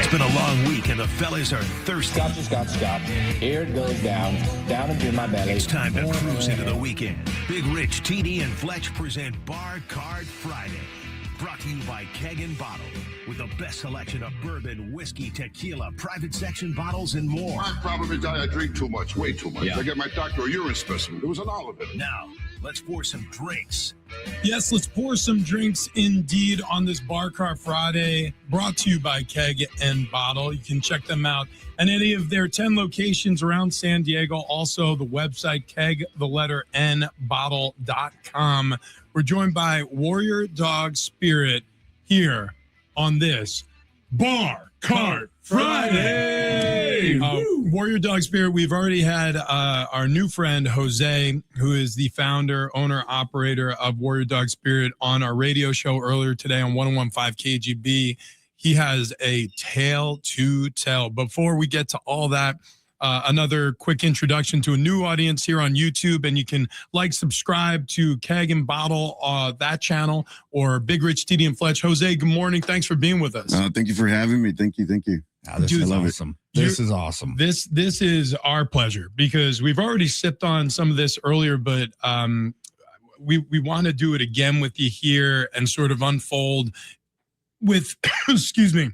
It's been a long week and the fellas are thirsty. Scotch. Here it goes down into my belly. It's time to cruise into the weekend. Big Rich, TD, and Fletch present Bar Card Friday. Brought to you by Keg N Bottle, with the best selection of bourbon, whiskey, tequila, private section bottles, and more. My problem is I drink too much, way too much. Yeah. I get my doctor a urine specimen. There was an all of it. Now, let's pour some drinks. Yes, let's pour some drinks indeed on this Bar Cart Friday, brought to you by Keg N Bottle. You can check them out at any of their 10 locations around San Diego. Also, the website, kegnbottle.com. We're joined by Warrior Dog Spirit here on this Bar Cart Friday. Warrior Dog Spirit, we've already had our new friend, Jose, who is the founder, owner, operator of Warrior Dog Spirit on our radio show earlier today on 101.5 KGB. He has a tale to tell. Before we get to all that, another quick introduction to a new audience here on YouTube, and you can subscribe to Keg N Bottle, that channel, or Big Rich, TD, and Fletch. Jose, good morning. Thanks for being with us. Thank you for having me. Thank you. This is awesome. This is awesome. This is our pleasure, because we've already sipped on some of this earlier, but we want to do it again with you here and sort of unfold with, excuse me,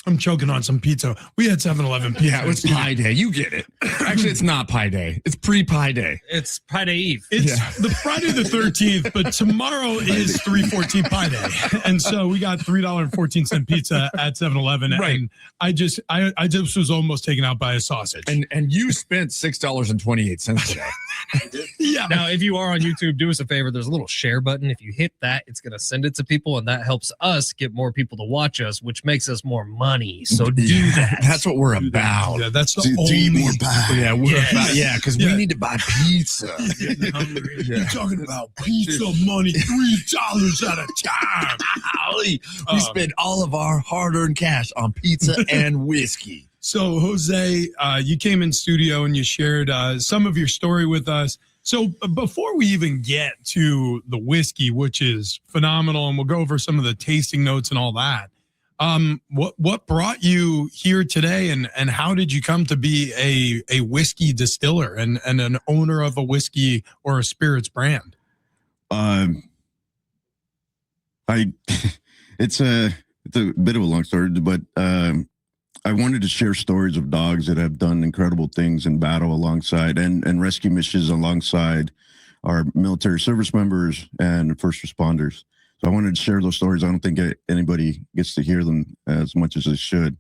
I'm choking on some pizza. We had 7-Eleven pizza. Yeah, it's Pie Day. You get it. Actually, it's not Pie Day. It's pre-Pie Day. It's Pie Day Eve. It's the Friday the 13th, but tomorrow is 3/14 Pie Day. And so we got $3.14 pizza at 7-Eleven. Right. And I just was almost taken out by a sausage. And you spent $6.28 today. Yeah. Now, if you are on YouTube, do us a favor. There's a little share button. If you hit that, it's going to send it to people, and that helps us get more people to watch us, which makes us more money. So do that. That's what we're about. Yeah, that's the Do only more pie. Yeah, we're about, because we need to buy pizza. You're talking about pizza money, $3 at a time. We spend all of our hard-earned cash on pizza and whiskey. So, Jose, you came in studio and you shared some of your story with us. So before we even get to the whiskey, which is phenomenal, and we'll go over some of the tasting notes and all that, what brought you here today, and how did you come to be a whiskey distiller and an owner of a whiskey or a spirits brand? It's a bit of a long story, but I wanted to share stories of dogs that have done incredible things in battle alongside and rescue missions alongside our military service members and first responders. So I wanted to share those stories. I don't think anybody gets to hear them as much as they should.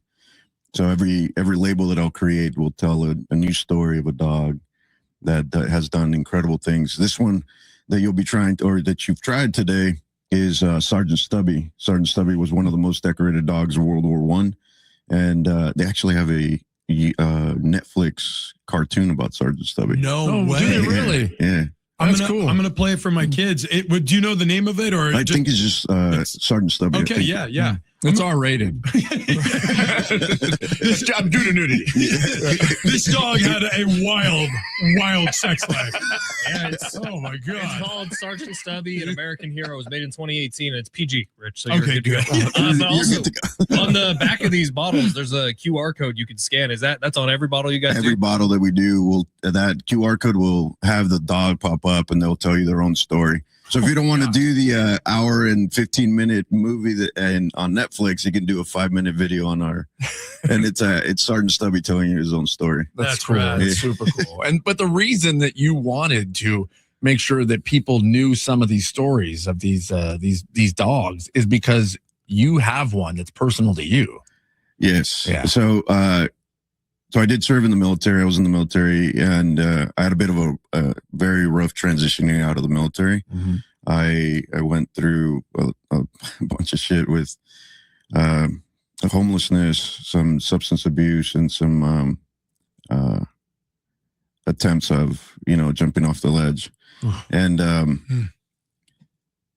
So every label that I'll create will tell a new story of a dog that has done incredible things. This one that you'll be trying, or that you've tried today, is Sergeant Stubby. Sergeant Stubby was one of the most decorated dogs of World War I. And they actually have a Netflix cartoon about Sergeant Stubby. No way. Do they really? Yeah. That's cool. I'm gonna play it for my kids. Do you know the name of it, or I think it's just Sergeant Stubby. Okay, yeah. It's R-rated. This job due to nudity. This dog had a wild sex life. Yeah, Oh my it's god. called Sergeant Stubby, an American Hero. It was made in 2018, and it's PG, Rich. So Okay, you're good to go. But You're also, good to go. on the back of these bottles, there's a QR code you can scan. That's on every bottle you guys Every do? bottle that we do, that QR code will have the dog pop up, and they'll tell you their own story. So if you don't want to do the hour and 15-minute movie on Netflix, you can do a 5-minute video on our, and it's Sergeant Stubby telling you his own story. That's cool. rad. That's super cool. But the reason that you wanted to make sure that people knew some of these stories of these dogs is because you have one that's personal to you. Yes. Yeah. So I did serve in the military. I was in the military, and I had a bit of a very rough transitioning out of the military. Mm-hmm. I went through a bunch of shit with homelessness, some substance abuse, and some attempts of jumping off the ledge. And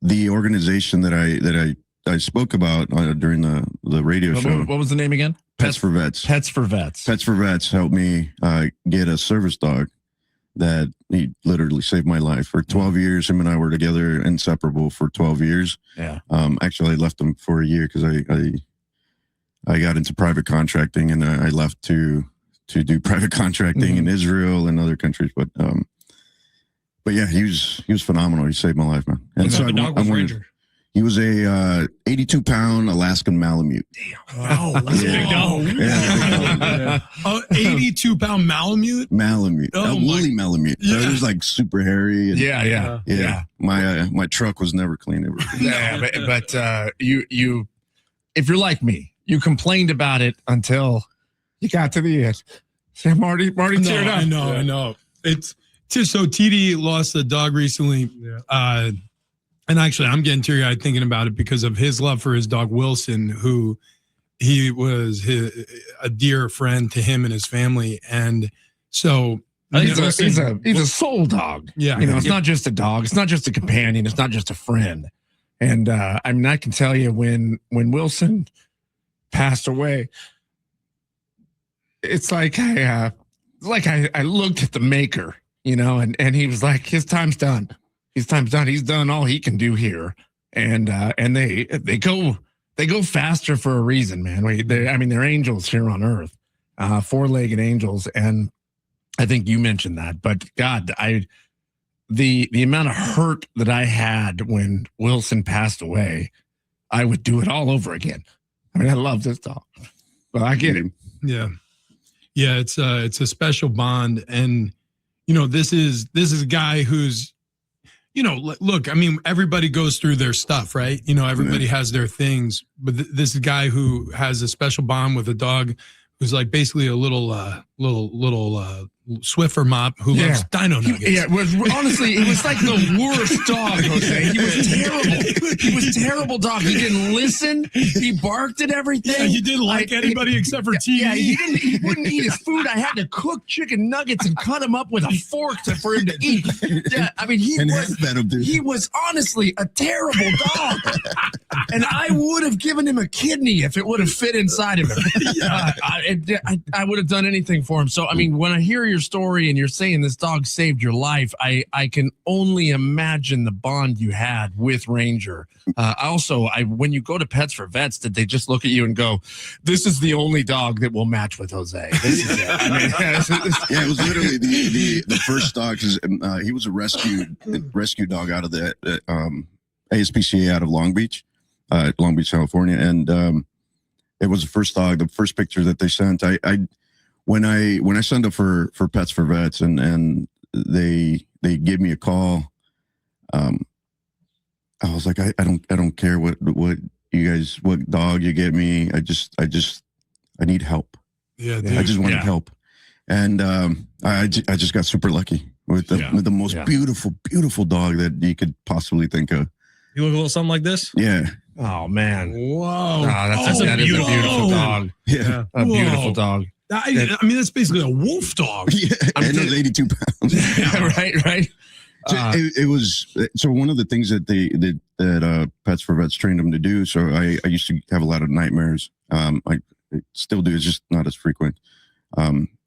the organization that I spoke about during the radio show. What was the name again? Pets for Vets. Pets for Vets. Pets for Vets helped me get a service dog that he literally saved my life. For 12 years, him and I were together, inseparable for 12 years. Yeah. Actually, I left him for a year because I got into private contracting, and I left to do private contracting in Israel and other countries. But yeah, he was phenomenal. He saved my life, man. And the dog was Ranger. He was a 82-pound Alaskan Malamute. Oh, that's a big dog. Yeah. 82-pound Malamute? Malamute. Woolly Malamute. Yeah. So it was like super hairy. And, Yeah. My truck was never clean. But you, if you're like me, you complained about it until you got to the end. See, Marty teared up. I know. It's just so TD lost a dog recently. Yeah. And actually, I'm getting teary-eyed thinking about it because of his love for his dog, Wilson, who he was a dear friend to him and his family. And so he's a soul dog. Yeah. It's not just a dog. It's not just a companion. It's not just a friend. And I mean, I can tell you when Wilson passed away, it's like I looked at the maker, and he was like, his time's done. His time's done. He's done all he can do here, and they go faster for a reason, man. They're angels here on earth, 4-legged angels, and I think you mentioned that. But God, the amount of hurt that I had when Wilson passed away, I would do it all over again. I mean, I love this dog, but I get it. Yeah. It's a special bond, and this is a guy who's. Look, I mean, everybody goes through their stuff, right? Everybody has their things, but this is a guy who has a special bond with a dog who's like basically a little Swiffer mop who loves dino nuggets. It was like the worst dog, Jose. He was terrible. He was a terrible dog. He didn't listen. He barked at everything. Yeah, he didn't like anybody except for TV. Yeah, he wouldn't eat his food. I had to cook chicken nuggets and cut him up with a fork for him to eat. Yeah, I mean, he was honestly a terrible dog. And I would have given him a kidney if it would have fit inside of him. I would have done anything for him. So, I mean, when I hear your story and you're saying this dog saved your life, I can only imagine the bond you had with Ranger. When you go to Pets for Vets, did they just look at you and go, "This is the only dog that will match with Jose"? This is it. I mean, yeah, it was literally the first dog because he was a rescue dog out of the ASPCA out of Long Beach, California, and it was the first dog. The first picture that they sent, when I signed up for Pets for Vets and they gave me a call, I was like, I don't care what you guys, what dog you get me. I need help. Yeah, I just wanted help. And I just got super lucky with the most beautiful dog that you could possibly think of. You look a little something like this? Yeah. Oh man. Whoa. That is a beautiful dog. Yeah. A beautiful dog. I mean, that's basically a wolf dog. Yeah. And it was 82 pounds. Yeah, right. So it was one of the things that Pets for Vets trained him to do. So I used to have a lot of nightmares. I still do. It's just not as frequent.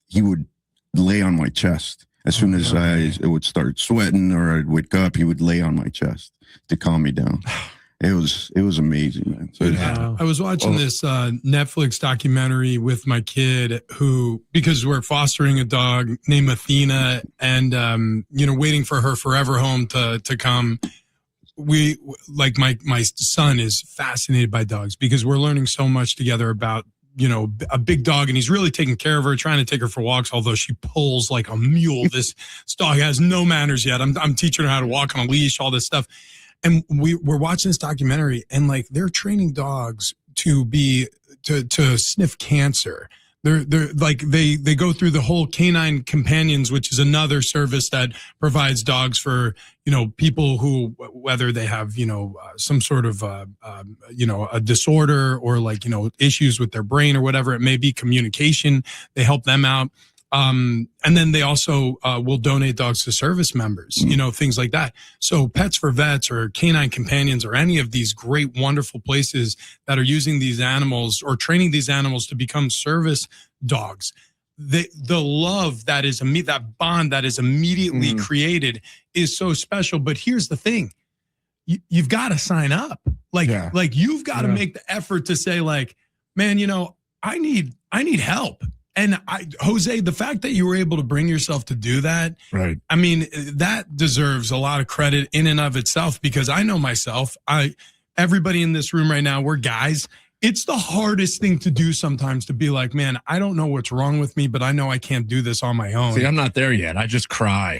He would lay on my chest as soon as it would start sweating or I'd wake up. He would lay on my chest to calm me down. It was amazing, man. So I was watching this Netflix documentary with my kid because we're fostering a dog named Athena and, waiting for her forever home to come. My son is fascinated by dogs because we're learning so much together about, a big dog, and he's really taking care of her, trying to take her for walks, although she pulls like a mule. This dog has no manners yet. I'm teaching her how to walk on a leash, all this stuff. And we're watching this documentary, and like they're training dogs to sniff cancer. They're like they go through the whole Canine Companions, which is another service that provides dogs for people who, whether they have some sort of a disorder or issues with their brain or whatever it may be, communication. They help them out. And then they also will donate dogs to service members, things like that. So Pets for Vets or Canine Companions or any of these great, wonderful places that are using these animals or training these animals to become service dogs, the love that is that bond that is immediately created is so special. But here's the thing. You've got to sign up. You've got to make the effort to say man, I need help. And Jose, the fact that you were able to bring yourself to do that, right? I mean, that deserves a lot of credit in and of itself, because I know myself. Everybody in this room right now, we're guys. It's the hardest thing to do sometimes, to be like, man, I don't know what's wrong with me, but I know I can't do this on my own. See, I'm not there yet. I just cry.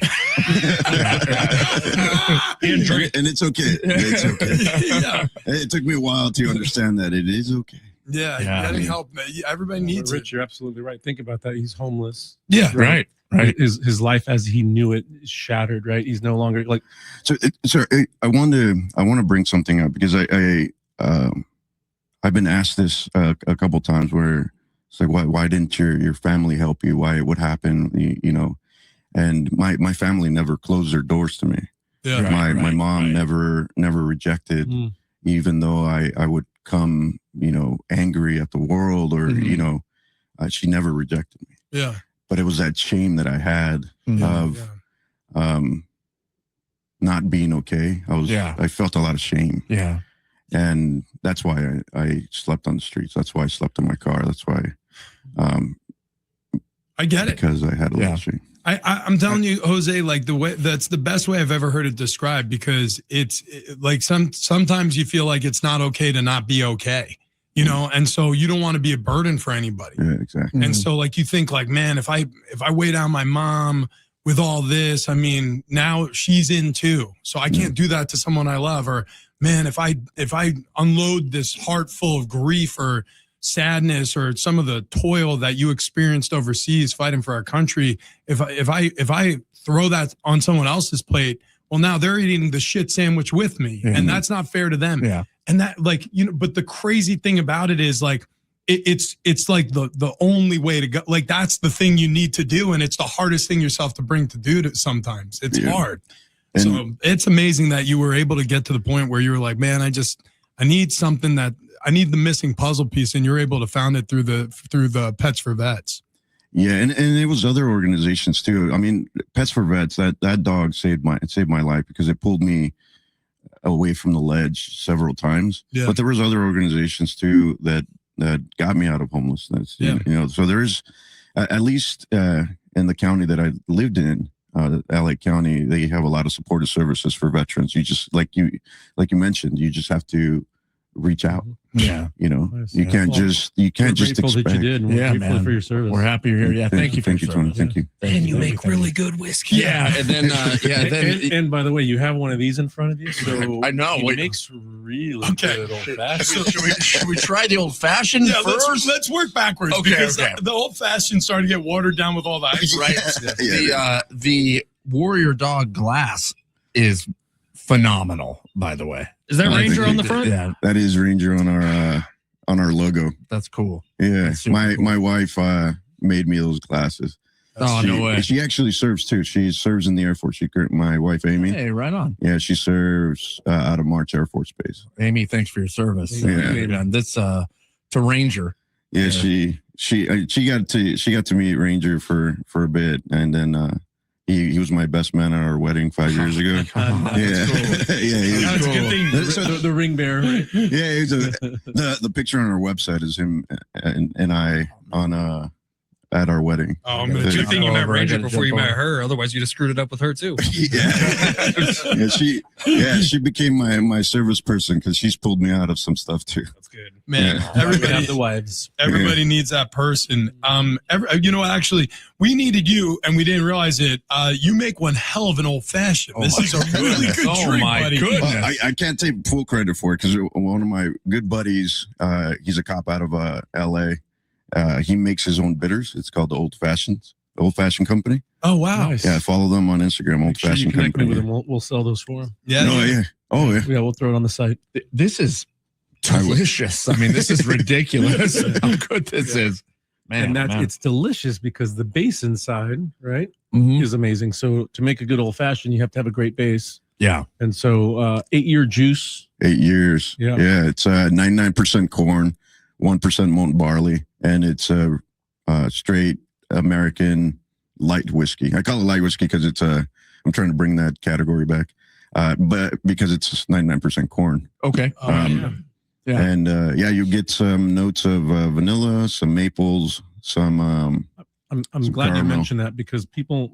And it's okay. It's okay. Yeah. It took me a while to understand that it is okay. Yeah, getting help. Everybody needs Rich, it. you're absolutely right. Think about that. He's homeless. Yeah, right. His life as he knew it is shattered. Right. He's no longer like. So I want to bring something up, because I've been asked this a couple times, where it's like, why didn't your family help you? What happened? You know, and my family never closed their doors to me. Yeah, my mom never rejected, even though I would come, you know, angry at the world, or you know, she never rejected me. Yeah, but it was that shame that I had of not being okay. I felt a lot of shame. Yeah. And that's why I slept on the streets. That's why I slept in my car. That's why I get it, because I had a lot of shame. I'm telling you, Jose, like that's the best way I've ever heard it described, because it's like sometimes you feel like it's not okay to not be okay, you know, and so you don't want to be a burden for anybody. Yeah, exactly. And so like you think like, man, if I weigh down my mom with all this, I mean, now she's in too, so I can't do that to someone I love. Or man, if I unload this heart full of grief or sadness or some of the toil that you experienced overseas fighting for our country, if I throw that on someone else's plate, well, now they're eating the shit sandwich with me, and that's not fair to them. Yeah. And that, like, you know, but the crazy thing about it is, like, it's like the only way to go. Like, that's the thing you need to do, and it's the hardest thing yourself to bring to do sometimes. It's hard. And so it's amazing that you were able to get to the point where you were like, man, I need something that I need the missing puzzle piece, and you're able to found it through the Pets for Vets. Yeah, and it was other organizations too. I mean, Pets for Vets, that dog saved my life, because it pulled me away from the ledge several times. Yeah. But there was other organizations too that got me out of homelessness. Yeah. You know, so there's at least in the county that I lived in, LA County, they have a lot of supportive services for veterans. You just like you mentioned, you just have to reach out. Yeah, you know, you can't just expect. That you did. We're grateful for your service. We're happy you're here. Yeah, thank you, Tony. Thank you. And you make really good whiskey. Yeah, and then and by the way, you have one of these in front of you. So I know it makes really good old fashioned. So should we try the old fashioned first? Let's work backwards. Okay, because the old fashioned started to get watered down with all the ice. Right. The Warrior Dog glass is phenomenal, by the way. Is that Ranger on the front? Yeah, that is Ranger on our logo. That's cool. Yeah, my wife made me those glasses. Oh, no way. She actually serves too. She serves in the Air Force. My wife Amy. Hey, right on. Yeah, she serves out of March Air Force Base. Amy, thanks for your service. Yeah. That's to Ranger. Yeah, she got to meet Ranger for a bit, and then he was my best man at our wedding 5 years ago. Yeah, cool. Yeah, that's a good thing. So the ring bearer, right? Yeah, the picture on our website is him and I on at our wedding. Oh, good thing you met Ranger before you met her. Otherwise, you'd have screwed it up with her too. She became my service person, because she's pulled me out of some stuff too. That's good, man. Yeah. Everybody have the wives. Everybody needs that person. You know, actually, we needed you, and we didn't realize it. You make one hell of an old fashioned. This is a really good drink, buddy. Well, I can't take full credit for it, because one of my good buddies, he's a cop out of L.A. He makes his own bitters. It's called the Old Fashioned Company. Oh, wow. Nice. Yeah, I follow them on Instagram. Old Fashioned Company. With them. We'll sell those for him. Yeah. No, yeah. Oh, yeah. Yeah, we'll throw it on the site. This is delicious. I mean, this is ridiculous how good this is. Man, and it's delicious because the base inside, right, Mhm. is amazing. So to make a good old fashioned, you have to have a great base. Yeah. And so 8-year juice. 8 years. Yeah. It's 99% corn, 1% malt barley, and it's a straight American light whiskey. I call it light whiskey because I'm trying to bring that category back, but because it's 99% corn. Okay. Yeah. And you get some notes of vanilla, some maples, some. I'm some glad you caramel. mentioned that because people,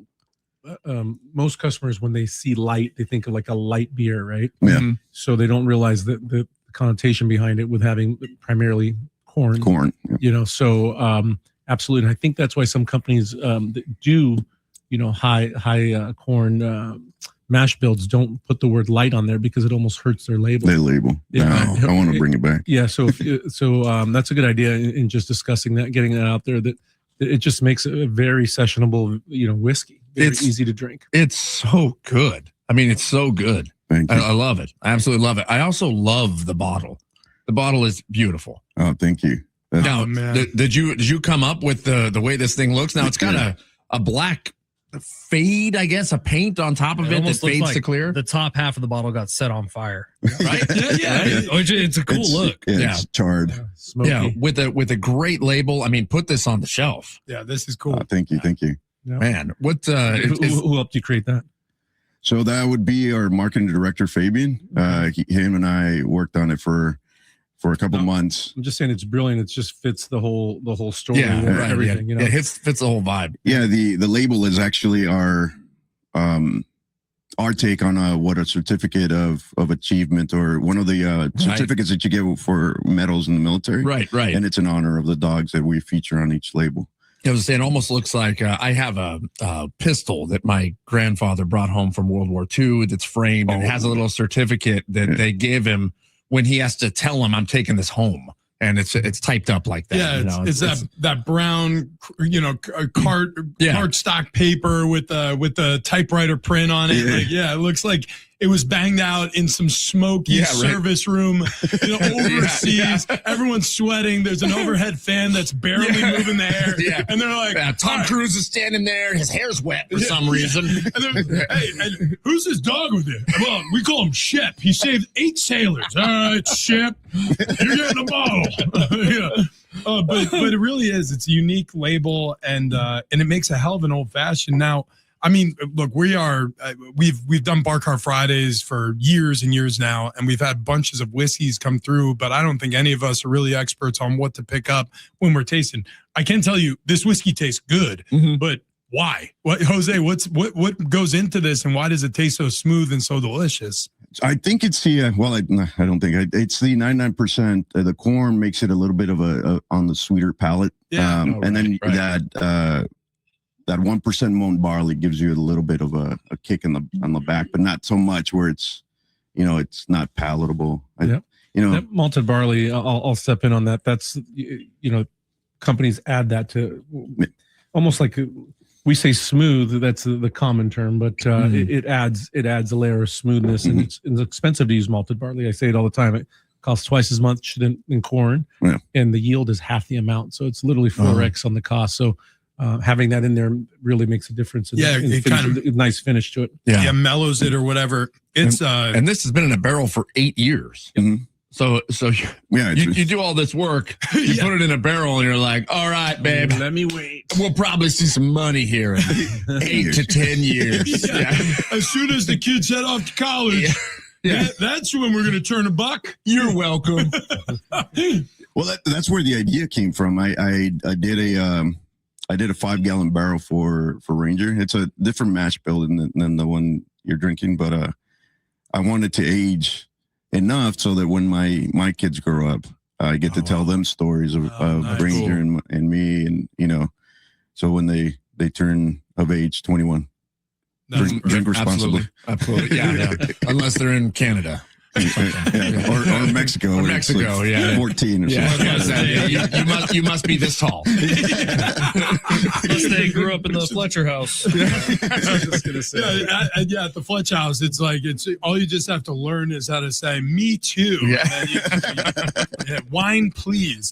most customers, when they see light, they think of like a light beer, right? Yeah. Mm-hmm. So they don't realize that the connotation behind it with having primarily corn. Corn. Yeah. So absolutely. And I think that's why some companies that do, high corn mash builds don't put the word light on there because it almost hurts their label. They label. Yeah. I want to bring it back. Yeah. So that's a good idea in just discussing that, getting that out there, that it just makes it a very sessionable, whiskey. It's easy to drink. It's so good. I mean, it's so good. Thank you. I love it. I absolutely love it. I also love the bottle. The bottle is beautiful. Oh, thank you. Now, man. did you come up with the way this thing looks? Now it's got a black fade, I guess, a paint on top of it that almost looks fades like to clear. the top half of the bottle got set on fire. Right? Yeah. Which it's a cool look. It's charred. Smoky. Yeah, with a great label. I mean, put this on the shelf. Yeah, this is cool. Thank you. Thank you. Yeah. Man, what Who helped you create that? So that would be our marketing director, Fabian. Him and I worked on it for a couple months. I'm just saying it's brilliant. It just fits the whole story. Yeah, and right, everything. yeah. It fits the whole vibe. Yeah, the label is actually our take on what a certificate of achievement, or one of the certificates that you get for medals in the military. Right. And it's in honor of the dogs that we feature on each label. I was saying, it almost looks like I have a pistol that my grandfather brought home from World War II that's framed and has a little certificate that they give him when he has to tell him I'm taking this home. And it's typed up like that. Yeah, it's that brown, card stock paper with the typewriter print on it. It looks like it was banged out in some smoky service room, overseas. Everyone's sweating. There's an overhead fan that's barely moving the air. Yeah. And they're like, Tom Cruise is standing there. His hair's wet for some reason. And who's this dog with you? Well, we call him Shep. He saved 8 sailors. All right, Shep, you're getting a bottle. But it really is. It's a unique label, and it makes a hell of an old fashioned. Now, I mean, look, we've done Bar Car Fridays for years and years now, and we've had bunches of whiskeys come through, but I don't think any of us are really experts on what to pick up when we're tasting. I can tell you this whiskey tastes good, but why? Jose, what goes into this, and why does it taste so smooth and so delicious? I think it's the I don't think it's the 99%. The corn makes it a little bit of a on the sweeter palate, and then that 1% mown barley gives you a little bit of a kick on the back, but not so much where it's not palatable. That malted barley, I'll step in on that. That's companies add that to almost like we say smooth. That's the common term, but it adds a layer of smoothness, and it's expensive to use malted barley. I say it all the time. It costs twice as much than corn, and the yield is half the amount. So it's literally 4x on the cost. So having that in there really makes a difference. It kind of a nice finish to it. Yeah, mellows it or whatever. It's and this has been in a barrel for 8 years. So you do all this work, you put it in a barrel, and you're like, all right, babe, let me wait. We'll probably see some money here in 8 to 10 years. As soon as the kids head off to college, that's when we're going to turn $1. You're welcome. Well, that's where the idea came from. I did a 5-gallon barrel for Ranger. It's a different mash build than the one you're drinking, but I wanted to age enough so that when my kids grow up, I get to tell them stories of nice. Ranger and me, and so when they turn of age 21, drink responsibly. Absolutely. Yeah. Unless they're in Canada. Or Mexico. Or Mexico, like 14 or something. You must be this tall. Unless they grew up in the Fletcher house. I was just gonna say. At the Fletch house, it's all you just have to learn is how to say "me too." Wine, please.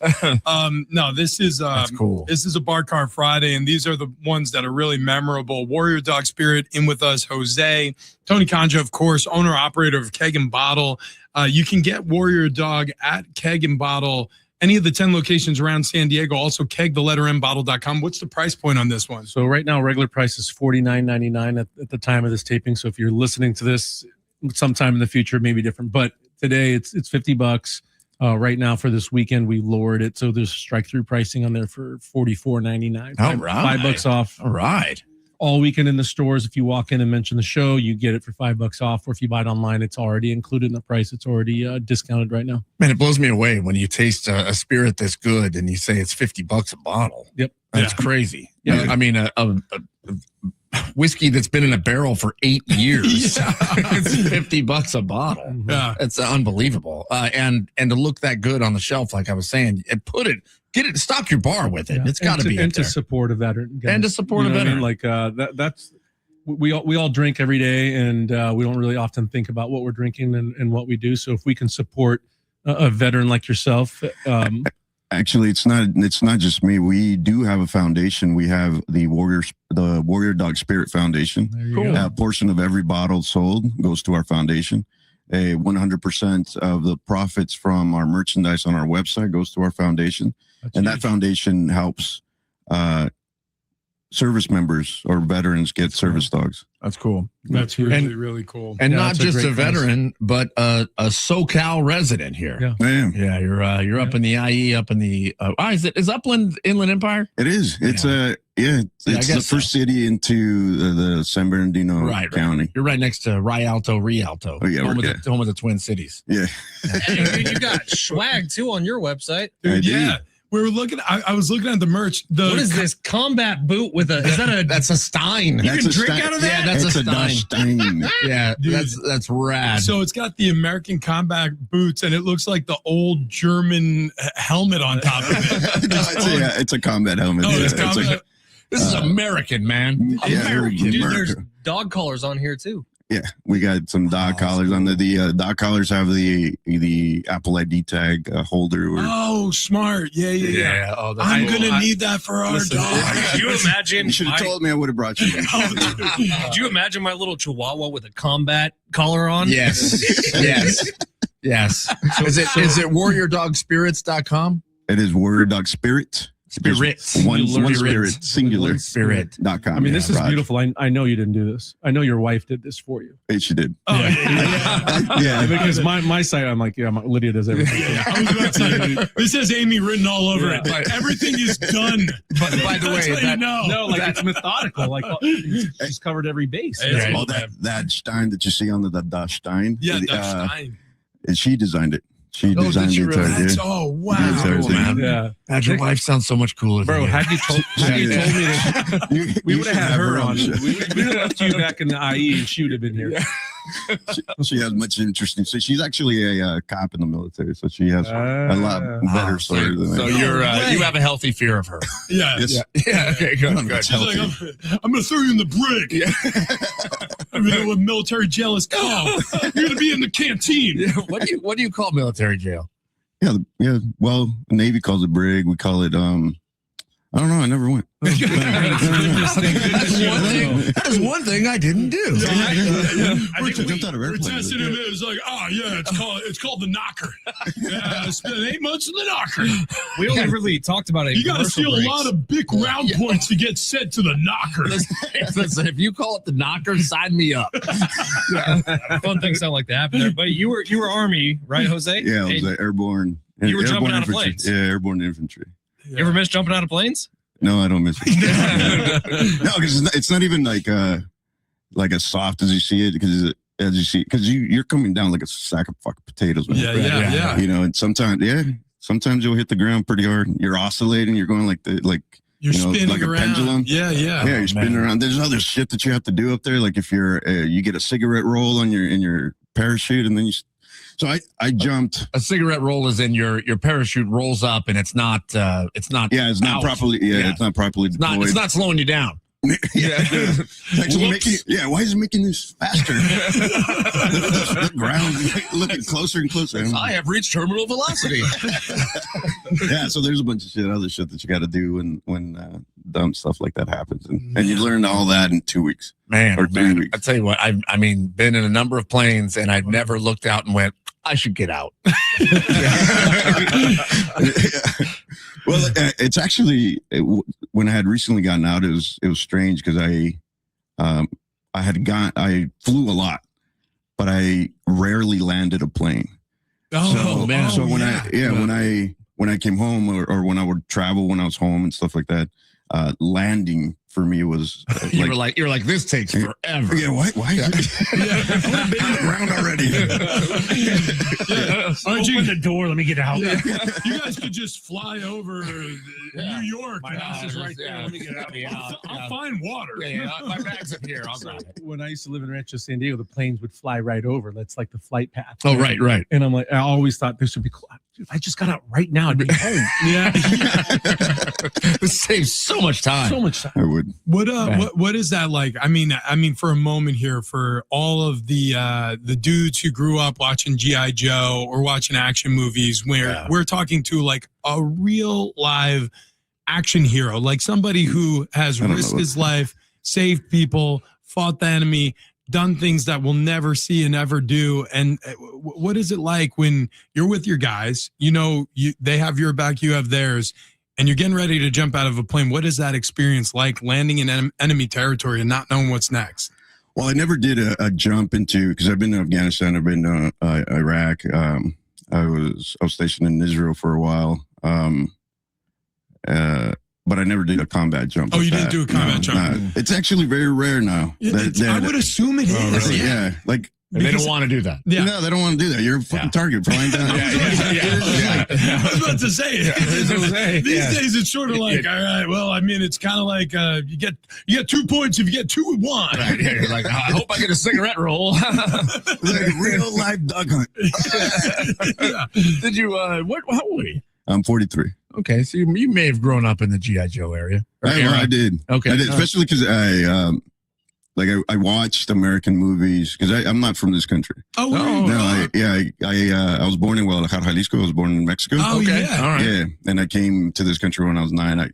No, this is that's cool. This is a Bar Car Friday, and these are the ones that are really memorable. Warrior Dog Spirit in with us, Jose. Tony Conja, of course, owner operator of Keg N Bottle. You can get Warrior Dog at Keg N Bottle, any of the 10 locations around San Diego. Also, kegnbottle.com. What's the price point on this one? So right now, regular price is $49.99 at the time of this taping. So if you're listening to this sometime in the future, maybe different. But today it's $50. Right now for this weekend, we lowered it. So there's strike-through pricing on there for $44.99. All right. $5 off. All right. All weekend in the stores. If you walk in and mention the show, you get it for $5 off. Or if you buy it online, it's already included in the price. It's already discounted right now. Man, it blows me away when you taste a spirit this good and you say it's $50 a bottle. Yep. That's crazy. Yeah. I mean, a whiskey that's been in a barrel for 8 years. It's $50 a bottle. Yeah. It's unbelievable. And to look that good on the shelf, like I was saying, and get it, stock your bar with it. Yeah. It's got to be to support a veteran. And to support a veteran. Like that's we all drink every day, and we don't really often think about what we're drinking and what we do. So if we can support a veteran like yourself. Actually, it's not just me. We do have a foundation. We have the Warrior Dog Spirit Foundation. Cool. A portion of every bottle sold goes to our foundation. 100% of the profits from our merchandise on our website goes to our foundation. That foundation helps service members or veterans get service dogs. That's cool. That's really, really cool. And Yeah, not that's a just great a veteran, but a SoCal resident here. Yeah. I am. Yeah, you're up in the IE, up in the is Upland Inland Empire? It is. It's it's the first city into the San Bernardino County. You're right next to Rialto. Oh, yeah, home of the Twin Cities. Yeah. Hey, you got swag too on your website. Dude, yeah. We were looking. I was looking at the merch. What is this combat boot with a? Is that a? That's a Stein. You can drink out of that. Yeah, that's It's a Stein. Stein. Yeah, Dude. that's rad. So it's got the American combat boots, and it looks like the old German helmet on top of it. It's a combat helmet. Oh, it's Yeah, combat. This is American, man. Yeah, American. Dude, America. there's dog collars on here too. Yeah, we got some dog collars on the dog collars have the Apple ID tag holder. Oh, smart. Yeah. Oh, that's I'm cool. gonna need that for our dog. Could you imagine? You should have told me. I would have brought you. Could you imagine my little Chihuahua with a combat collar on? Yes. Yes. Is it warriordogspirits.com? It is Warrior Dog Spirit. Spirits. One Singular. spirit. Singular. Spirit.com. I mean, this is Raj. beautiful. I know you didn't do this. I know your wife did this for you. Hey, she did. Oh, yeah. Yeah. Because my site, I'm like, Lydia does everything. I was about to say, this has Amy written all over Yeah. it. Everything is done. By the That's way, how you know. No, like it's methodical. Like she's covered every base. Yeah. Well, that Stein that you see on the Stein. Yeah, that's Stein. She designed it. She designed did you it. really? That's, oh, wow. That's everything. man. Yeah. God, your wife sounds so much cooler than Bro, you. had you told me that we would have had her on. We would have left you back in the IE and she would have been here. She has much interesting. So she's actually a cop in the military, so she has a lot better story than So that. you have a healthy fear of her. Yeah. Yes. Yeah. Okay. Good. That's She's like, healthy. I'm going to throw you in the brig. I mean, what military jail is called. You're going to be in the canteen. What do you call military jail? Yeah. Well, the Navy calls it brig. We call it. I don't know. I never went. That's one thing I didn't do. We're jumped out of we're airplanes. testing him. It's like, it's called the knocker. Yeah, I spent 8 months in the knocker. We only really talked about it. You got to steal a lot of big round points to get sent to the knocker. Listen, if you call it the knocker, sign me up. Fun things sound like that happen there. But you were Army, right, Jose? Yeah, I was airborne. You were jumping airborne out of infantry. planes? Yeah, airborne infantry. You ever miss jumping out of planes? No, I don't miss it. No, because it's not even like as soft as you see it. Because you're coming down like a sack of fucking potatoes. Man. Yeah. You know, and sometimes you'll hit the ground pretty hard. You're oscillating. You're going You're spinning like around. a pendulum. Yeah. Yeah, you're spinning around. There's other shit that you have to do up there. Like if you get a cigarette roll on your parachute, and then So I jumped. A cigarette roll is in your parachute rolls up, and it's not. Yeah, it's not properly. Yeah, it's not properly deployed. It's not slowing you down. It's actually why is it making this faster? The ground looking closer and closer. I have reached terminal velocity. Yeah, so there's a bunch of other shit that you got to do when dumb stuff like that happens, and you learn all that in 2 weeks. Man, 3 weeks. I tell you what, I mean, been in a number of planes, and I've never looked out and went, I should get out. Well, it's actually when I had recently gotten out, it was strange because I flew a lot, but I rarely landed a plane. man. So when I came home or when I would travel when I was home and stuff like that, landing for me was you were like this takes forever. Yeah, why? It would have been on the ground already. Open the door. Let me get out. Yeah. You guys could just fly over New York. My house is right there. Let me get out. I'll find water. My bag's up here. I'll grab it. When I used to live in Rancho San Diego, the planes would fly right over. That's like the flight path. Oh, right. And I'm like, I always thought this would be cool. If I just got out right now, I'd be home. Yeah. This saves so much time. So much time. I would. What is that like? I mean, for a moment here, for all of the dudes who grew up watching G.I. Joe or watching action movies, where we're talking to like a real live action hero, like somebody who has risked his life, saved people, fought the enemy, done things that we'll never see and ever do. And what is it like when you're with your guys? You know, they have your back, you have theirs, and you're getting ready to jump out of a plane. What is that experience like, landing in enemy territory and not knowing what's next? Well, I never did a jump into, because I've been to Afghanistan, I've been to Iraq. I was stationed in Israel for a while. But I never did a combat jump. Oh, you didn't do a combat jump? No. It's actually very rare now. I would assume it is. Really? Yeah. Like, they don't want to do that. Yeah. No, they don't want to do that. You're a fucking target flying down. I was about to say it. These days it's sort of like, all right, well, I mean, it's kind of like you get 2 points if you get 2 and 1. Right, yeah, you're like, I hope I get a cigarette roll. Like real life duck hunt. Did you? How old are you? I'm 43. Okay, so you may have grown up in the G.I. Joe area. I did. Okay, I did, especially because I watched American movies because I'm not from this country. Oh, no, I was born in Guadalajara, Jalisco. I was born in Mexico. Oh, okay, yeah. All right. Yeah, and I came to this country when I was 9.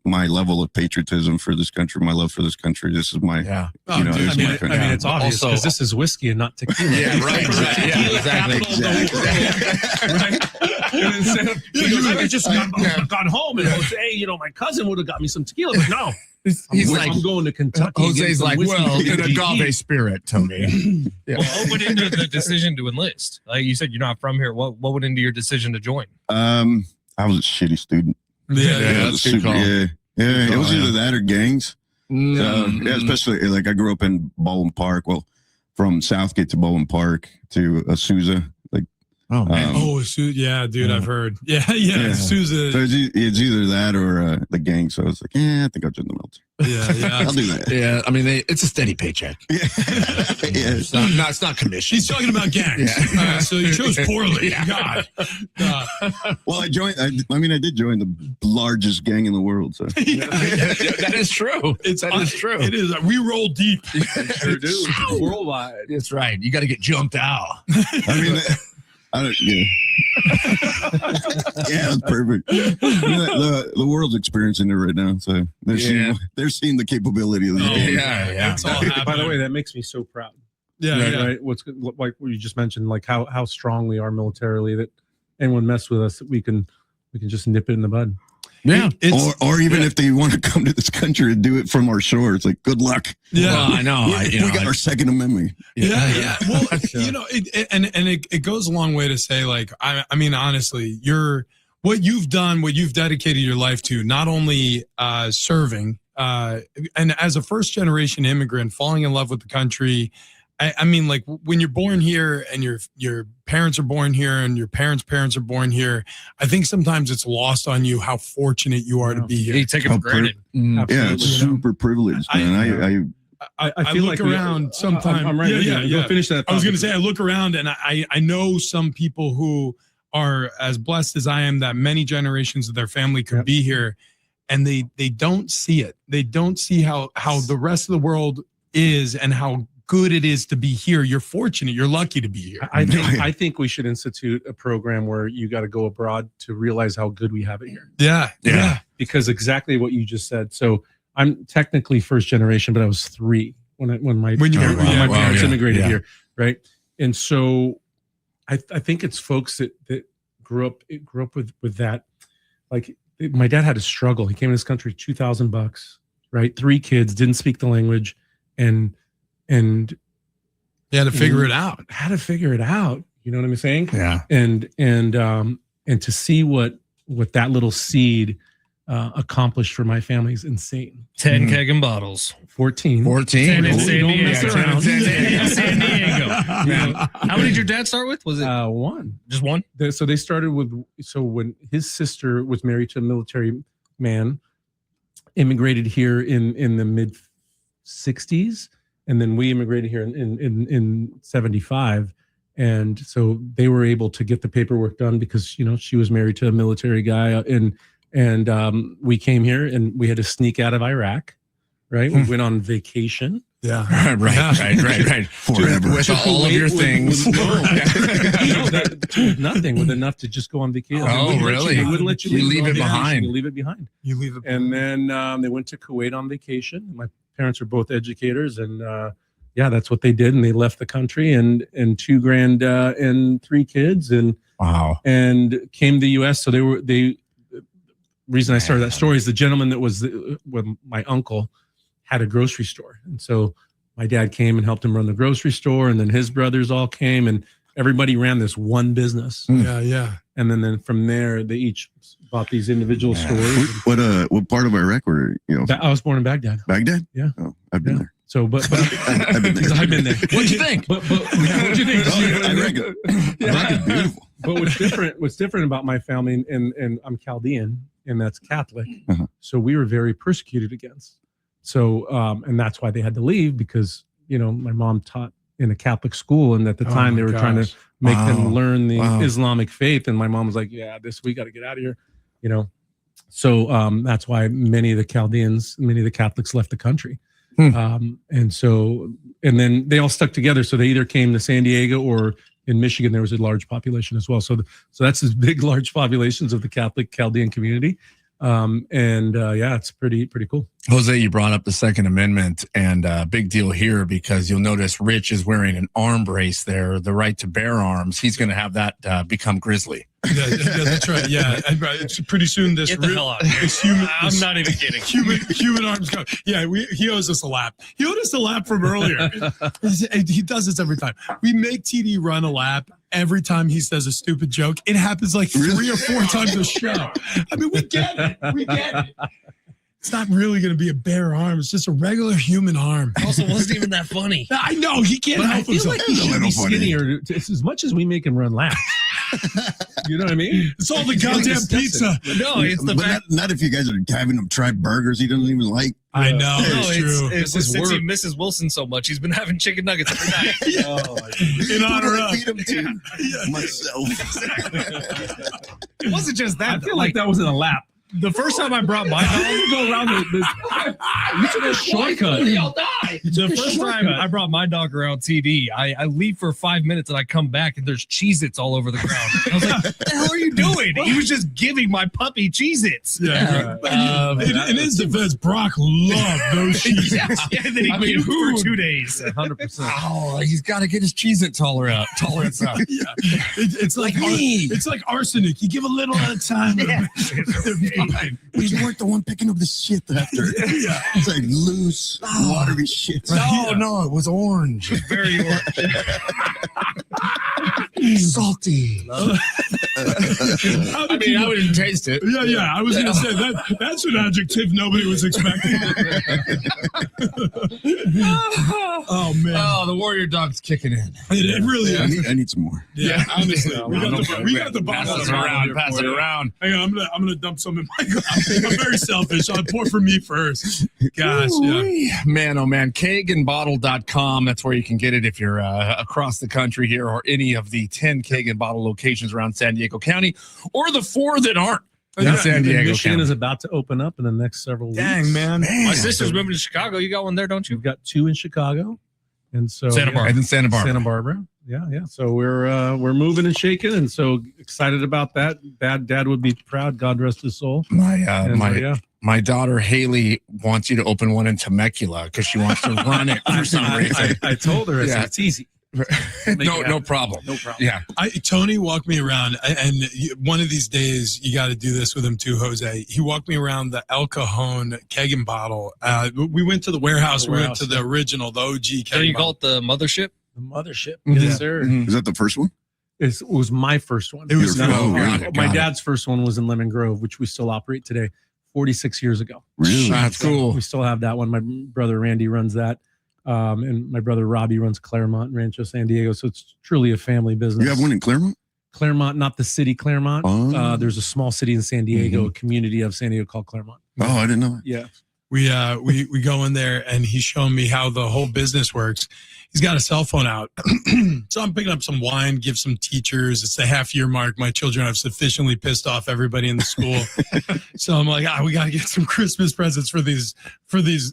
My level of patriotism for this country, my love for this country, this is my, Oh, dude, this is my country. I mean, it's obvious because this is whiskey and not tequila. Yeah, right. Yeah, exactly. Right? I could just gone home and say, my cousin would have got me some tequila, but no. I'm going to Kentucky. Jose's like, well, an agave spirit, Tony. Well, what went into the decision to enlist? Like you said, you're not from here. What went into your decision to join? I was a shitty student. Yeah, that's a good call. Yeah, it was either that or gangs. Especially like I grew up in Baldwin Park. Well, from Southgate to Baldwin Park to Azusa. Oh, man. Yeah, dude, I've heard. Yeah. Sousa. So it's either that or the gang. So I was like, I think I'll join the military. Yeah. I'll do that. Yeah, I mean, it's a steady paycheck. Yeah. It's not commission. He's talking about gangs. Yeah. So you chose poorly. God. Well, I did join the largest gang in the world. So That is true. That is true. It is. We roll deep. Sure do. Worldwide. That's right. You got to get jumped out. I mean, yeah, that's perfect. The world's experiencing it right now, so they're seeing the capability of the game. Yeah. It's all happening. By the way, that makes me so proud. Yeah. Right. What's like what you just mentioned, like how strong we are militarily, that anyone mess with us, we can just nip it in the bud. Yeah. Or even if they want to come to this country and do it from our shores, like good luck. Yeah. Well, I know. We got our Second Amendment. Yeah. Well, it goes a long way to say, like, I mean, honestly, what you've done, what you've dedicated your life to, not only serving, and as a first generation immigrant, falling in love with the country. I mean, like when you're born here and your parents are born here and your parents are born here, I think sometimes it's lost on you how fortunate you are to be here. You take it for granted. Yeah, it's super privileged, man. I feel look like around sometimes. I'm right. Yeah. Finish that. I was going to say, I look around and I know some people who are as blessed as I am that many generations of their family could be here, and they don't see it. They don't see how the rest of the world is and how good it is to be here. You're fortunate. You're lucky to be here. I think we should institute a program where you got to go abroad to realize how good we have it here. Yeah. Because exactly what you just said. So I'm technically first generation, but I was 3 when my parents immigrated here, right? And so I think it's folks that grew up with that. Like my dad had to struggle. He came to this country, $2,000, right? 3 kids, didn't speak the language, and you had to figure it out. You know what I'm saying? Yeah. And to see what that little seed accomplished for my family is insane. 10 Keg N Bottles. 14. 14. in San Don't Diego. mess around. San Diego. How many did your dad start with? Was it One? just one? So they started with, so when his sister was married to a military man, immigrated here in the mid 60s, and then we immigrated here in 75. And so they were able to get the paperwork done because, she was married to a military guy, and we came here and we had to sneak out of Iraq, right? We went on vacation. Yeah. Right. Forever. With all of your things. Nothing, with enough to just go on vacation. Oh, really? They wouldn't let you leave it behind. You leave it behind. You leave it. And then they went to Kuwait on vacation. My parents are both educators, and that's what they did. And they left the country and $2,000 and 3 kids, and wow, and came to the U.S. So the reason I started that story is the gentleman that was with my uncle had a grocery store, and so my dad came and helped him run the grocery store, and then his brothers all came, and everybody ran this one business. Yeah. And then from there, they each bought these individual stores. What part of Iraq were you? I was born in Baghdad. Baghdad? Yeah. Oh, I've been there. So, but I've been there. I've been there. What'd you think? But what'd you think? Iraq is beautiful. But what's different about my family, and I'm Chaldean, and that's Catholic. Uh-huh. So we were very persecuted against. So, and that's why they had to leave, because, my mom taught in a Catholic school. And at the time they were trying to make them learn the Islamic faith. And my mom was like, we got to get out of here, So that's why many of the Catholics left the country. And then they all stuck together. So they either came to San Diego, or in Michigan, there was a large population as well. So that's the big, large populations of the Catholic Chaldean community. It's pretty cool. Jose, you brought up the Second Amendment, and big deal here, because you'll notice Rich is wearing an arm brace there, the right to bear arms. He's going to have that become grizzly. Yeah, that's right. Yeah, it's pretty soon. Get the hell out of here. I'm not even kidding. Human arms go. Yeah, he owes us a lap. He owed us a lap from earlier. He does this every time. We make TD run a lap every time he says a stupid joke. It happens like 3 or 4 times a show. I mean, we get it. It's not really going to be a bare arm. It's just a regular human arm. Also, wasn't even that funny. I know, he can't help himself. Like he should be skinnier. It's as much as we make him run laps. You know what I mean? It's all the goddamn pizza. No, it's the fact. Not if you guys are having him try burgers he doesn't even like. I know. It's true. It's since he misses Wilson so much, he's been having chicken nuggets every night. In honor of feed him too. Myself. It wasn't just that. I feel like that wasn't a lap. The first time I brought my dog, you go around you took a shortcut. The first time I brought my dog around TD, I leave for 5 minutes and I come back and there's Cheez-Its all over the ground. I was like, what the hell are you doing? He was just giving my puppy Cheez-Its. Yeah. In his defense, Brock loved those Cheez-Its. Yeah, and then he came for 2 days. 100%. Oh, he's got to get his Cheez-It tolerance up. Yeah. It's like me. It's like arsenic. You give a little at a time. Yeah. But you weren't the one picking up the shit after. Yeah. It's like loose, watery shit. No, it was orange. Very orange. Salty. I mean, I wouldn't taste it. Yeah. I was going to say that's an adjective nobody was expecting. Oh, man. Oh, the warrior dog's kicking in. It really is. I need some more. Yeah, honestly. We got the bottle. Pass it around. Hang on, I'm gonna dump some in my glass. I'm very selfish. I'll pour for me first. Gosh, yeah. Man, oh man. KegNBottle.com. That's where you can get it if you're across the country here, or any of the 10 Keg N Bottle locations around San Diego County, or the 4 that aren't. Yeah, San Diego Michigan County is about to open up in the next several weeks. Dang, man. My sister's moving to Chicago. You got one there, don't you? We've got 2 in Chicago, and so Santa Barbara. And Santa Barbara. Santa Barbara. Yeah. So we're moving and shaking, and so excited about that. Dad would be proud. God rest his soul. My daughter Haley wants you to open one in Temecula because she wants to run it for some reason. I told her, it's easy. No problem. Yeah. Tony walked me around, and one of these days you got to do this with him too, Jose. He walked me around the El Cajon Keg N Bottle. We went to the warehouse. We went to the original, the OG Keg So N you Bottle. call it the mothership? The mothership. Yeah. Yes, sir. Is that the first one? It was my first one. It was my dad's first one was in Lemon Grove, which we still operate today, 46 years ago. Really? That's cool. We still have that one. My brother Randy runs that. And my brother Robbie runs Claremont and Rancho San Diego. So it's truly a family business. You have one in Claremont? Claremont, not the city Claremont. Oh. There's a small city in San Diego, a community of San Diego called Claremont. Oh, I didn't know that. Yeah. We go in there and he's showing me how the whole business works. He's got a cell phone out. So I'm picking up some wine, give some teachers. It's the half-year mark. My children have sufficiently pissed off everybody in the school. So I'm like, we got to get some Christmas presents for these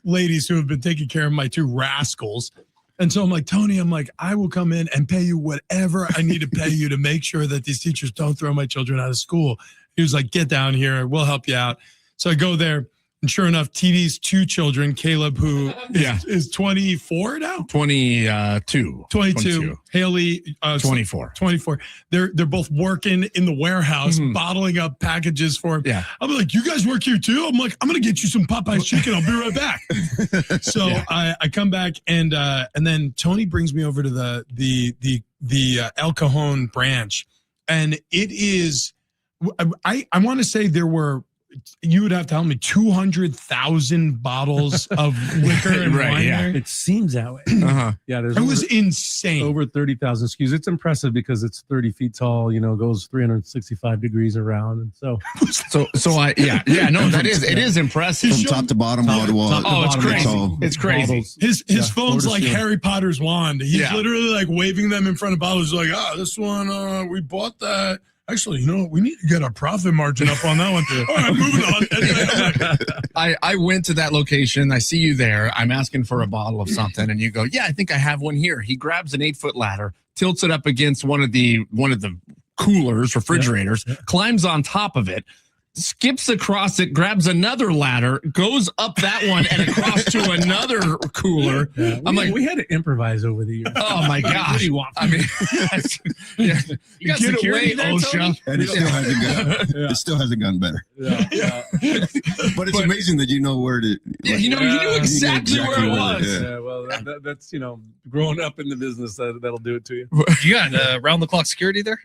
ladies who have been taking care of my two rascals. And so I'm like, Tony, I will come in and pay you whatever I need to pay you to make sure that these teachers don't throw my children out of school. He was like, get down here. We'll help you out. So I go there. And sure enough, TD's two children, Caleb, who is 24 now? 22. Haley, 24. 24. They're both working in the warehouse, bottling up packages for him. Yeah. I'm like, you guys work here too? I'm like, I'm going to get you some Popeye's chicken. I'll be right back. So I come back and then Tony brings me over to the El Cajon branch. And it is, I want to say there were, you would have to tell me 200,000 bottles of liquor and wine there. It seems that way. Yeah, it was insane. Over 30,000 SKUs. It's impressive because it's 30 feet tall, goes 365 degrees around. And so it is impressive. From top to bottom, wall to wall. Oh, it's crazy. It's crazy. His phone's like Harry Potter's wand. He's literally like waving them in front of bottles like, this one, we bought that. Actually, we need to get our profit margin up on that one. All right, moving on. I went to that location. I see you there. I'm asking for a bottle of something, and you go, "Yeah, I think I have one here." He grabs an 8-foot ladder, tilts it up against one of the coolers, refrigerators, climbs on top of it, skips across it, grabs another ladder, goes up that one and across to another cooler. Yeah, we had to impose over the years. Oh my gosh! What do you want? I mean, you got security there, OSHA, and it still hasn't gotten better. Yeah. But it's amazing that you know where to. You knew exactly where it was. Yeah, well, that's growing up in the business that'll do it to you. You got round the clock security there?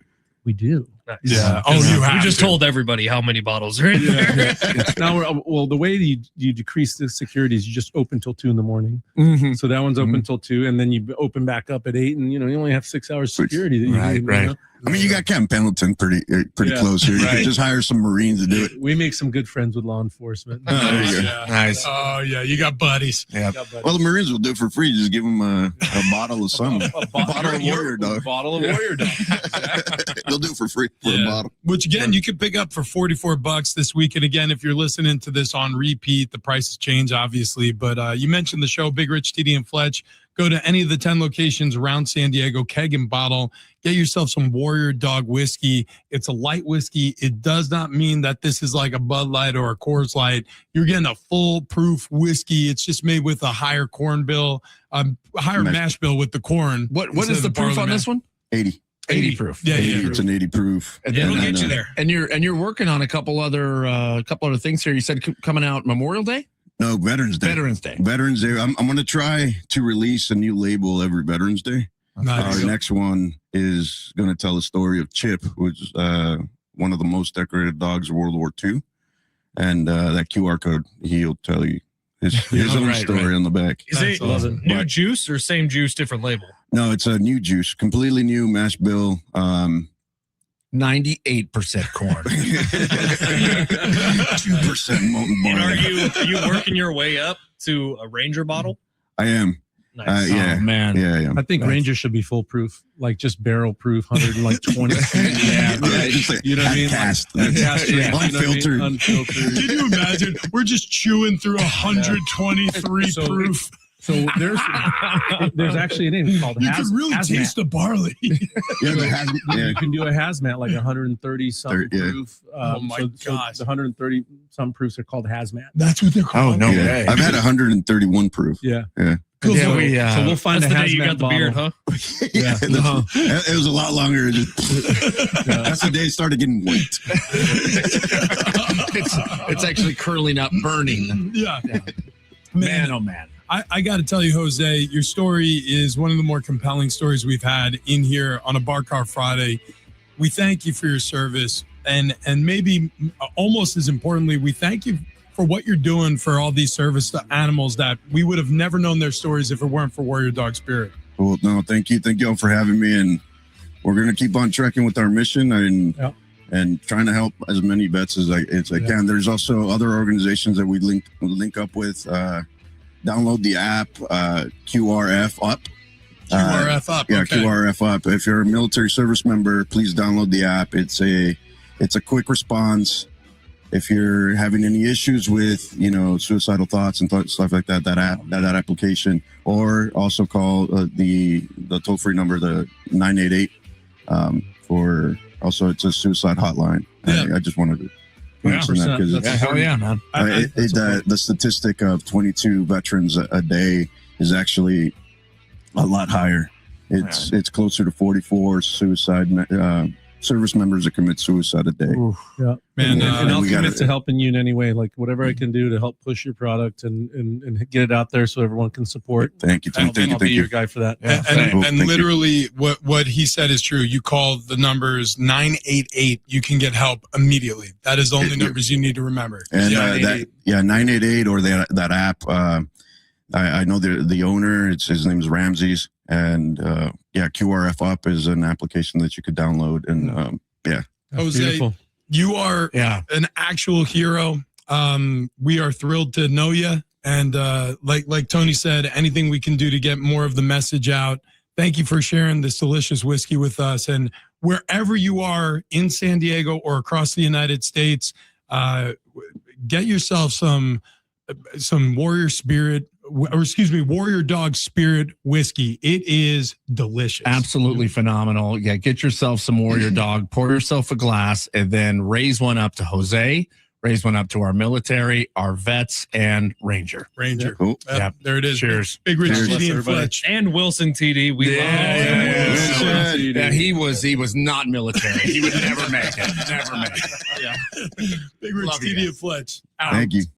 We do. Yeah. We just told everybody how many bottles are in there. Now, the way you decrease the security is you just open till 2 a.m. So that one's open till 2, and then you open back up at 8, and you only have 6 hours security. Right. I mean, you got Captain Pendleton pretty close here. You could just hire some Marines to do it. We make some good friends with law enforcement. Nice. Oh yeah, you got buddies. Yeah. Well, the Marines will do it for free. Just give them a bottle of something. A bottle of Warrior Dog. They'll do it for free for a bottle. Which again, you can pick up for $44 this week. And again, if you're listening to this on repeat, the prices change obviously. But you mentioned the show, Big Rich, TD, and Fletch. Go to any of the 10 locations around San Diego, Keg N Bottle. Get yourself some Warrior Dog whiskey. It's a light whiskey. It does not mean that this is like a Bud Light or a Coors Light. You're getting a full-proof whiskey. It's just made with a higher corn bill, higher mash bill with the corn. What is the proof on this one? 80. 80 proof. Yeah, it's an 80 proof. It'll get you there. And you're working on a couple other things here. You said coming out Memorial Day? No, Veterans Day. Veterans Day. I'm going to try to release a new label every Veterans Day. Nice. Our next one is going to tell the story of Chip, which is one of the most decorated dogs of World War II. And that QR code, he'll tell you his own story on the back. Is it new juice or same juice, different label? No, it's a new juice, completely new mash bill. 98% corn. 2% molten And barley. are you working your way up to a Ranger bottle? I am. Nice. Yeah. Oh, man. Yeah. I think Ranger should be fool proof, like just barrel proof, 120. Just like you know what I mean? cast. Unfiltered. Can you imagine? We're just chewing through 123 proof. So there's actually a name called You can really hazmat. taste the barley. You can do a hazmat like 130 something proof. Oh my gosh. So the 130 some proofs are called hazmat. That's what they're called. Oh no way! I've had 131 proof. Yeah. Cool. Yeah, So we'll find That's a the hazmat day you got the bottle. beard, huh? It was a lot longer. That's the day it started getting white. It's actually curling up, burning. Yeah. Man, oh man. I got to tell you, Jose, your story is one of the more compelling stories we've had in here on a Bar Car Friday. We thank you for your service. And maybe almost as importantly, we thank you for what you're doing for all these service to animals that we would have never known their stories if it weren't for Warrior Dog Spirit. Well, no, thank you. Thank you all for having me. And we're going to keep on trekking with our mission and trying to help as many vets as I can. There's also other organizations that we link up with. Download the app, QRF Up. QRF Up. Yeah, okay. QRF Up. If you're a military service member, please download the app. It's a quick response. If you're having any issues with, suicidal thoughts and stuff like that, that application, or also call the toll-free number, the 988, for also it's a suicide hotline. Yeah. I just wanted to mention that because Hell yeah, man. the statistic of 22 veterans a day is actually a lot higher. It's closer to 44 suicide service members that commit suicide a day. Yeah, Man, and I'll we commit gotta- to helping you in any way, like whatever I can do to help push your product and get it out there so everyone can support. Thank you. I'll Thank be you. your guy for that. Yeah, and Thank you. literally what he said is true. You call the numbers 988, you can get help immediately. That is the only numbers you need to remember. And 988. 988 or that app. I know the owner. His name is Ramses, and QRF Up is an application that you could download. And That's Jose, beautiful. you are an actual hero. We are thrilled to know you. And like Tony said, anything we can do to get more of the message out. Thank you for sharing this delicious whiskey with us. And wherever you are in San Diego or across the United States, get yourself some Warrior Dog Spirit whiskey. It is delicious. Absolutely phenomenal. Yeah, get yourself some Warrior Dog, pour yourself a glass, and then raise one up to Jose, raise one up to our military, our vets, and Ranger. Cool. Yep, there it is. Cheers. Big Rich Cheers. TD and Fletch. And Wilson TD. We love Yeah, Wilson. he was not military. He would never make it. Never make it. Big Rich Love you TD guys. and Fletch. Out. Thank you.